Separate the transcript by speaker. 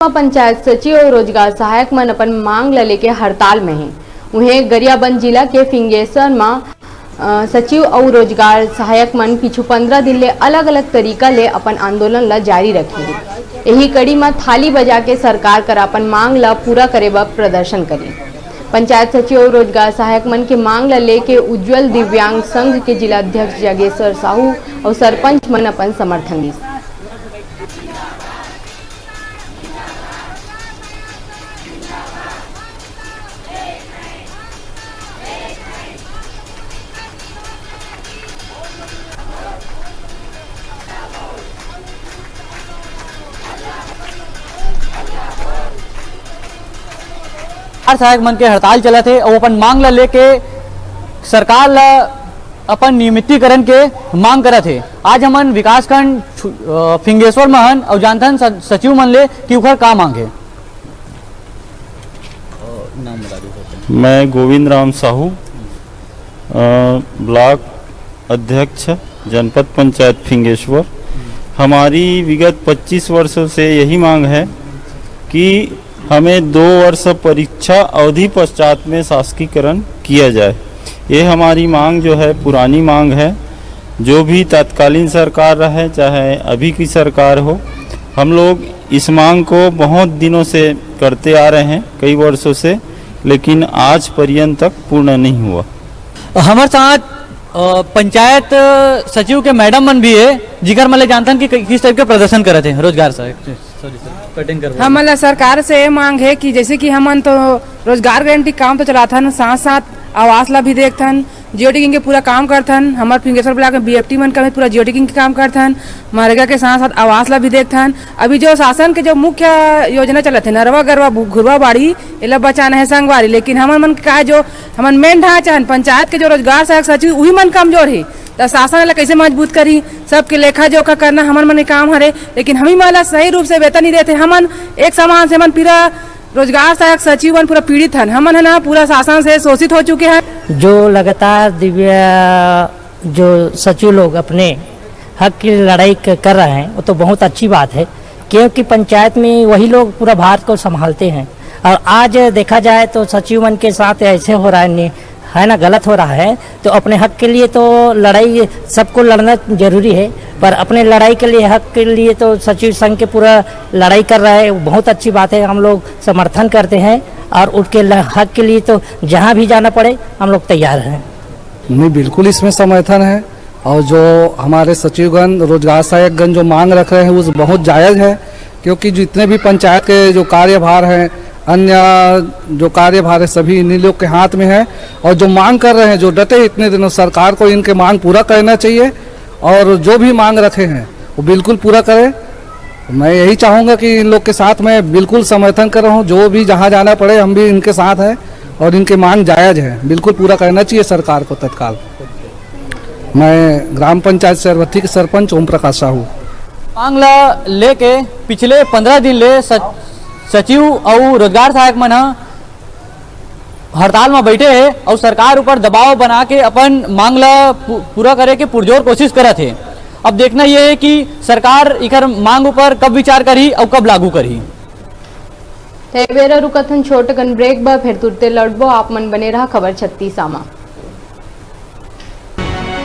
Speaker 1: पंचायत सचिव और रोजगार सहायक मन अपन मांग ल लेके हड़ताल में हैं। उन्हें गरियाबंद जिला के फिंगेश्वर में सचिव और रोजगार सहायक मन पिछू 15 दिन ले अलग अलग तरीका ले अपन आंदोलन ला जारी रखेंगे। यही कड़ी में थाली बजा के सरकार कर अपन मांग ला पूरा करे बर प्रदर्शन करी। पंचायत सचिव और रोजगार सहायक मन के मांग ला लेके उज्जवल दिव्यांग संघ के जिला अध्यक्ष जगेश्वर साहू और सरपंच मन अपन समर्थन दी।
Speaker 2: सहायक मन के हड़ताल चला थे और अपन मांग ला लेके सरकार ला अपन नियमितीकरण के मांग करा थे। आज हमन विकासखंड फिंगेश्वर में हन और जानथन सचिव मन ले कि उखर का मांगे।
Speaker 3: मैं गोविंद राम साहू, ब्लॉक अध्यक्ष जनपद पंचायत फिंगेश्वर। हमारी विगत 25 वर्षों से यही मांग है कि हमें 2 वर्ष परीक्षा अवधि पश्चात में शासकीकरण किया जाए। ये हमारी मांग जो है पुरानी मांग है। जो भी तत्कालीन सरकार रहे चाहे अभी की सरकार हो, हम लोग इस मांग को बहुत दिनों से करते आ रहे हैं, कई वर्षों से, लेकिन आज पर्यंत तक पूर्ण नहीं हुआ।
Speaker 2: हमारे साथ पंचायत सचिव के मैडम मन भी है, जिगर मले जानतन कि किस टाइप के प्रदर्शन करे थे रोजगार सहायक।
Speaker 4: हमारा सरकार से ये मांग है कि जैसे कि हमन तो रोजगार गारंटी काम तो चलाथन, साथ साथ आवास ला भी देखथन, जियो टिकिंग के पूरा काम करथन। हमारे फिंगेश्वर ब्लॉक में बीएफटी मन का भी पूरा जियो टिकिंग के काम करथन, मनरेगा के साथ साथ आवास ला भी देखथन। अभी जो शासन के जो मुख्य योजना चलत है नरवा गरवा घुरवा बाड़ी एला बचाना है संगवारी, लेकिन हमन मन का जो हमन मेन ढांचा है पंचायत के जो रोजगार सहायक सचिव वही मन कमजोर है। तो शासन ला कैसे मजबूत करी, सबके लेखा जोखा करना हमन मन काम हरे, लेकिन हम ही माला सही रूप से वेतन नहीं देते। हमन एक समान से हमन पूरा रोजगार सहायक सचिव मन पूरा पीड़ित हन, हमन है ना पूरा शासन से शोषित हो चुके हैं।
Speaker 5: जो लगातार जो सचिव लोग अपने हक की लड़ाई कर रहे हैं वो तो बहुत अच्छी बात है, क्योंकि पंचायत में वही लोग पूरा भारत को संभालते हैं। और आज देखा जाए तो सचिव मन के साथ ऐसे हो रहा है ना, गलत हो रहा है। तो अपने हक के लिए तो लड़ाई सबको लड़ना जरूरी है, पर अपने लड़ाई के लिए हक के लिए तो सचिव संघ के पूरा लड़ाई कर रहा है, बहुत अच्छी बात है। हम लोग समर्थन करते हैं और उनके हक के लिए तो जहां भी जाना पड़े हम लोग तैयार हैं।
Speaker 6: नहीं, बिल्कुल इसमें समर्थन है। और जो हमारे सचिवगण रोजगार सहायकगण जो मांग रख रहे हैं वो बहुत जायज़ है, क्योंकि जितने भी पंचायत के जो कार्यभार हैं, अन्य जो कार्यभार है, सभी इन्हीं लोग के हाथ में है। और जो मांग कर रहे हैं, जो डटे इतने दिनों, सरकार को इनके मांग पूरा करना चाहिए और जो भी मांग रखे हैं वो बिल्कुल पूरा करें। मैं यही चाहूँगा कि इन लोग के साथ मैं बिल्कुल समर्थन कर रहा हूँ। जो भी जहाँ जाना पड़े हम भी इनके साथ हैं और इनके मांग जायज़ है, बिल्कुल पूरा करना चाहिए सरकार को तत्काल। मैं ग्राम पंचायत सरवथी के सरपंच ओम प्रकाश साहू।
Speaker 2: मांग ला लेके पिछले 15 दिन ले सचिव और रोजगार सहायक मन हड़ताल में बैठे हैं और सरकार ऊपर दबाव बना के अपन मांग ला पूरा करे के पुरजोर कोशिश करे थे। अब देखना यह है कि सरकार इकर मांग ऊपर कब विचार करी और कब लागू करी।
Speaker 1: रुकथन छोटकन ब्रेक बा, फिर तुरते लौटबो। आप मन बने रहा खबर 36 आमा।